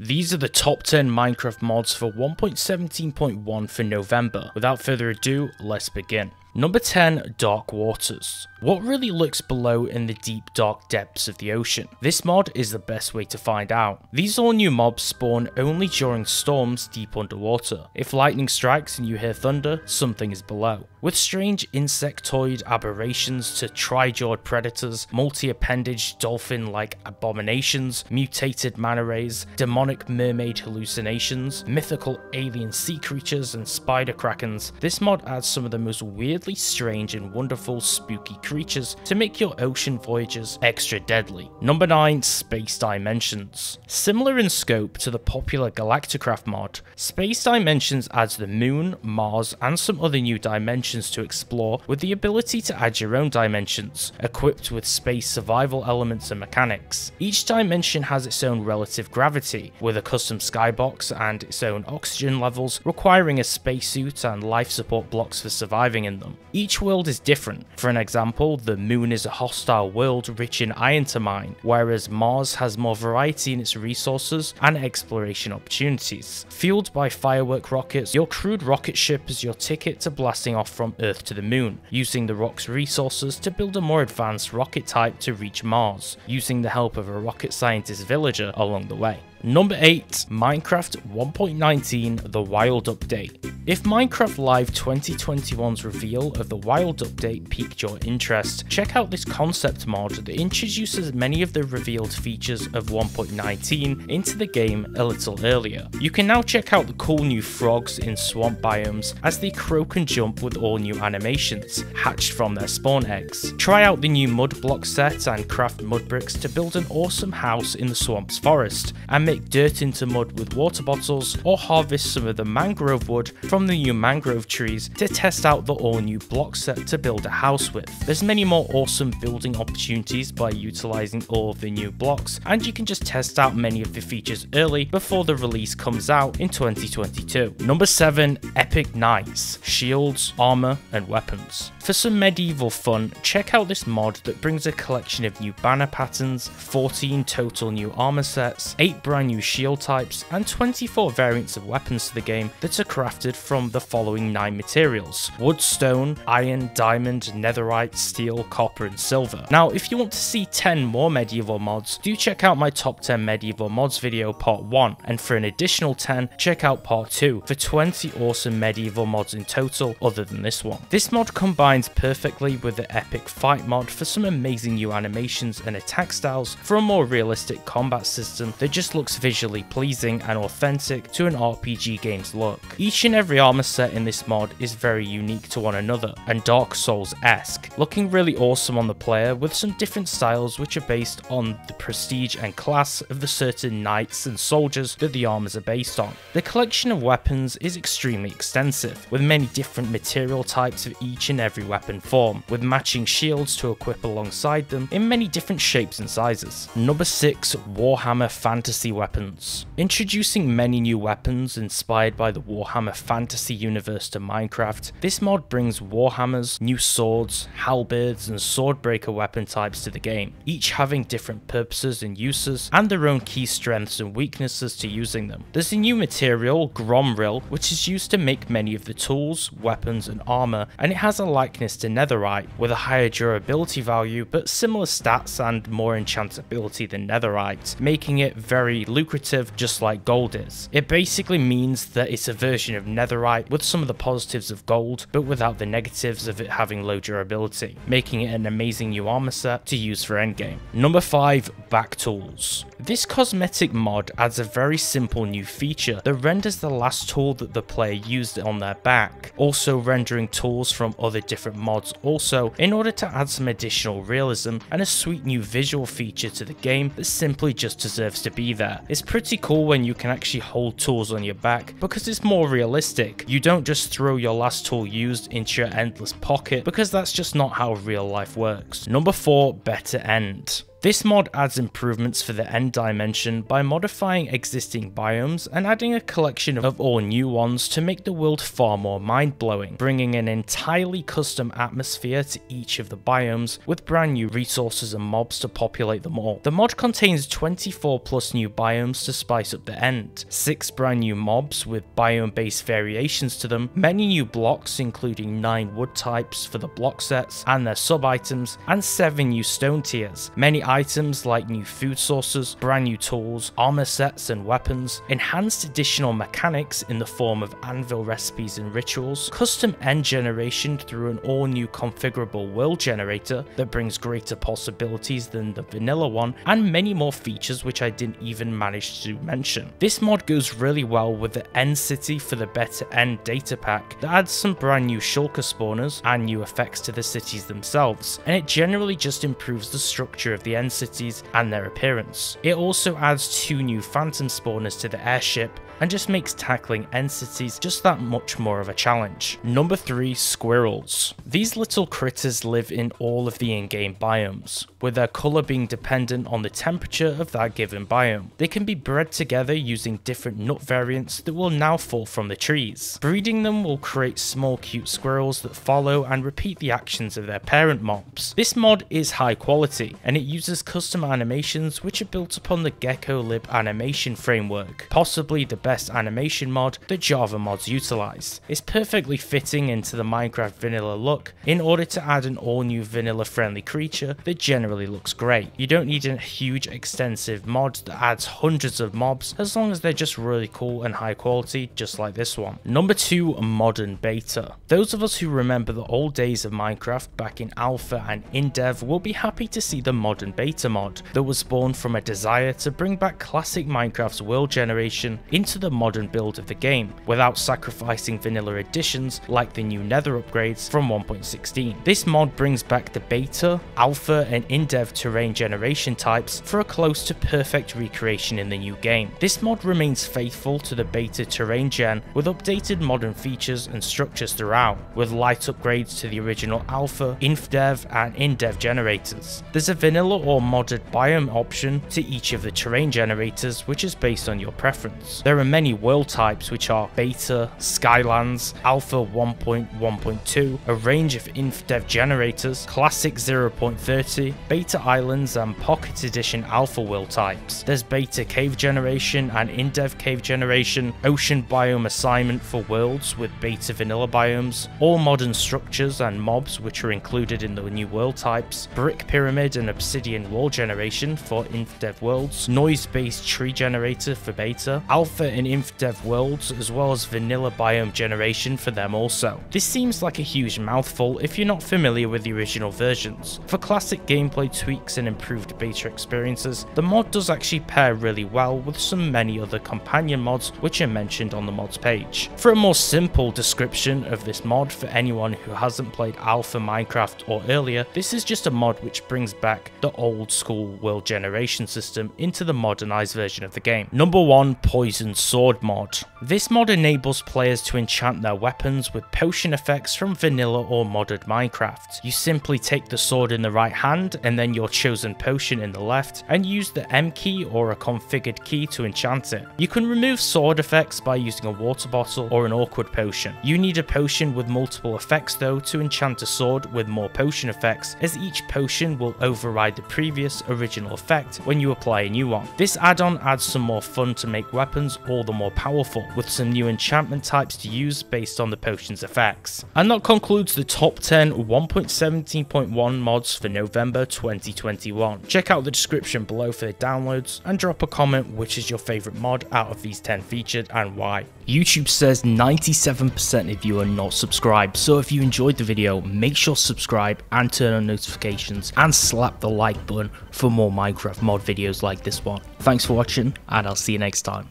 These are the top 10 Minecraft mods for 1.17.1 for November. Without further ado, let's begin. Number 10, Dark Waters. What really lurks below in the deep dark depths of the ocean? This mod is the best way to find out. These all new mobs spawn only during storms deep underwater. If lightning strikes and you hear thunder, something is below. With strange insectoid aberrations to tri-jawed predators, multi-appendage dolphin-like abominations, mutated manta rays, demonic mermaid hallucinations, mythical alien sea creatures, and spider krakens, this mod adds some of the most weirdly strange and wonderful spooky creatures to make your ocean voyages extra deadly. Number 9, Space Dimensions. Similar in scope to the popular Galacticraft mod, Space Dimensions adds the Moon, Mars, and some other new dimensions to explore with the ability to add your own dimensions, equipped with space survival elements and mechanics. Each dimension has its own relative gravity, with a custom skybox and its own oxygen levels, requiring a spacesuit and life support blocks for surviving in them. Each world is different. For an example, the Moon is a hostile world rich in iron to mine, whereas Mars has more variety in its resources and exploration opportunities. Fueled by firework rockets, your crewed rocket ship is your ticket to blasting off from Earth to the Moon, using the rock's resources to build a more advanced rocket type to reach Mars, using the help of a rocket scientist villager along the way. Number 8, Minecraft 1.19 The Wild Update. If Minecraft Live 2021's reveal of the Wild Update piqued your interest, check out this concept mod that introduces many of the revealed features of 1.19 into the game a little earlier. You can now check out the cool new frogs in swamp biomes as they croak and jump with all new animations, hatched from their spawn eggs. Try out the new mud block set and craft mud bricks to build an awesome house in the swamp's forest, and make dirt into mud with water bottles, or harvest some of the mangrove wood from the new mangrove trees to test out the all new block set to build a house with. There's many more awesome building opportunities by utilizing all of the new blocks, and you can just test out many of the features early before the release comes out in 2022. Number 7, Epic Knights, Shields, Armor, and Weapons. For some medieval fun, check out this mod that brings a collection of new banner patterns, 14 total new armor sets, 8 brand new shield types, and 24 variants of weapons to the game that are crafted from the following 9 materials: wood, stone, iron, diamond, netherite, steel, copper, and silver. Now, if you want to see 10 more medieval mods, do check out my top 10 medieval mods video part 1, and for an additional 10, check out part 2 for 20 awesome medieval mods in total other than this one. This mod combines perfectly with the epic fight mod for some amazing new animations and attack styles for a more realistic combat system that just looks visually pleasing and authentic to an RPG game's look. Each and every armor set in this mod is very unique to one another and Dark Souls-esque, looking really awesome on the player with some different styles which are based on the prestige and class of the certain knights and soldiers that the armors are based on. The collection of weapons is extremely extensive, with many different material types of each and every weapon form, with matching shields to equip alongside them in many different shapes and sizes. Number 6, Warhammer Fantasy Weapons. Introducing many new weapons inspired by the Warhammer fantasy universe to Minecraft, this mod brings Warhammers, new swords, halberds, and swordbreaker weapon types to the game, each having different purposes and uses, and their own key strengths and weaknesses to using them. There's a new material, Gromril, which is used to make many of the tools, weapons, and armor, and it has a likeness to netherite, with a higher durability value but similar stats and more enchantability than netherite, making it very lucrative just like gold is. It basically means that it's a version of netherite with some of the positives of gold but without the negatives of it having low durability, making it an amazing new armor set to use for endgame. Number 5, BackTools. This cosmetic mod adds a very simple new feature that renders the last tool that the player used on their back, also rendering tools from other different mods also, in order to add some additional realism and a sweet new visual feature to the game that simply just deserves to be there. It's pretty cool when you can actually hold tools on your back because it's more realistic. You don't just throw your last tool used into your endless pocket because that's just not how real life works. Number 4, BetterEnd. This mod adds improvements for the end dimension by modifying existing biomes and adding a collection of all new ones to make the world far more mind-blowing, bringing an entirely custom atmosphere to each of the biomes with brand new resources and mobs to populate them all. The mod contains 24 plus new biomes to spice up the end, 6 brand new mobs with biome-based variations to them, many new blocks including 9 wood types for the block sets and their sub-items, and 7 new stone tiers, many items like new food sources, brand new tools, armor sets and weapons, enhanced additional mechanics in the form of anvil recipes and rituals, custom end generation through an all-new configurable world generator that brings greater possibilities than the vanilla one, and many more features which I didn't even manage to mention. This mod goes really well with the end city for the BetterEnd data pack that adds some brand new shulker spawners and new effects to the cities themselves, and it generally just improves the structure of the end cities and their appearance. It also adds 2 new phantom spawners to the airship and just makes tackling end cities just that much more of a challenge. Number 3, Squirrels. These little critters live in all of the in-game biomes, with their colour being dependent on the temperature of that given biome. They can be bred together using different nut variants that will now fall from the trees. Breeding them will create small cute squirrels that follow and repeat the actions of their parent mobs. This mod is high quality, and it uses custom animations which are built upon the GeckoLib animation framework, possibly the best animation mod that Java mods utilize. It's perfectly fitting into the Minecraft vanilla look in order to add an all new vanilla friendly creature that generally looks great. You don't need a huge extensive mod that adds hundreds of mobs as long as they're just really cool and high quality, just like this one. Number 2, Modern Beta. Those of us who remember the old days of Minecraft back in alpha and in dev will be happy to see the Modern Beta mod that was born from a desire to bring back classic Minecraft's world generation into the modern build of the game without sacrificing vanilla additions like the new nether upgrades from 1.16. This mod brings back the beta, alpha and in-dev terrain generation types for a close to perfect recreation in the new game. This mod remains faithful to the beta terrain gen with updated modern features and structures throughout, with light upgrades to the original alpha, inf-dev and in-dev generators. There's a vanilla or modded biome option to each of the terrain generators which is based on your preference. There are many world types which are beta, skylands, alpha 1.1.2, a range of inf-dev generators, classic 0.30, beta islands and pocket edition alpha world types. There's beta cave generation and in-dev cave generation, ocean biome assignment for worlds with beta vanilla biomes, all modern structures and mobs which are included in the new world types, brick pyramid and obsidian wall generation for inf-dev worlds, noise-based tree generator for beta, alpha and inf-dev worlds, as well as vanilla biome generation for them also. This seems like a huge mouthful if you're not familiar with the original versions. For classic gameplay tweaks and improved beta experiences, the mod does actually pair really well with many other companion mods which are mentioned on the mods page. For a more simple description of this mod for anyone who hasn't played alpha Minecraft or earlier, this is just a mod which brings back the old school world generation system into the modernized version of the game. Number 1, Poison Sword mod. This mod enables players to enchant their weapons with potion effects from vanilla or modded Minecraft. You simply take the sword in the right hand and then your chosen potion in the left and use the M key or a configured key to enchant it. You can remove sword effects by using a water bottle or an awkward potion. You need a potion with multiple effects though to enchant a sword with more potion effects, as each potion will override the previous original effect when you apply a new one. This add-on adds some more fun to make weapons all the more powerful, with some new enchantment types to use based on the potion's effects. And that concludes the top 10 1.17.1 mods for November 2021. Check out the description below for the downloads and drop a comment which is your favourite mod out of these 10 featured and why. YouTube says 97% of you are not subscribed, so if you enjoyed the video, make sure to subscribe and turn on notifications and slap the like button for more Minecraft mod videos like this one. Thanks for watching and I'll see you next time.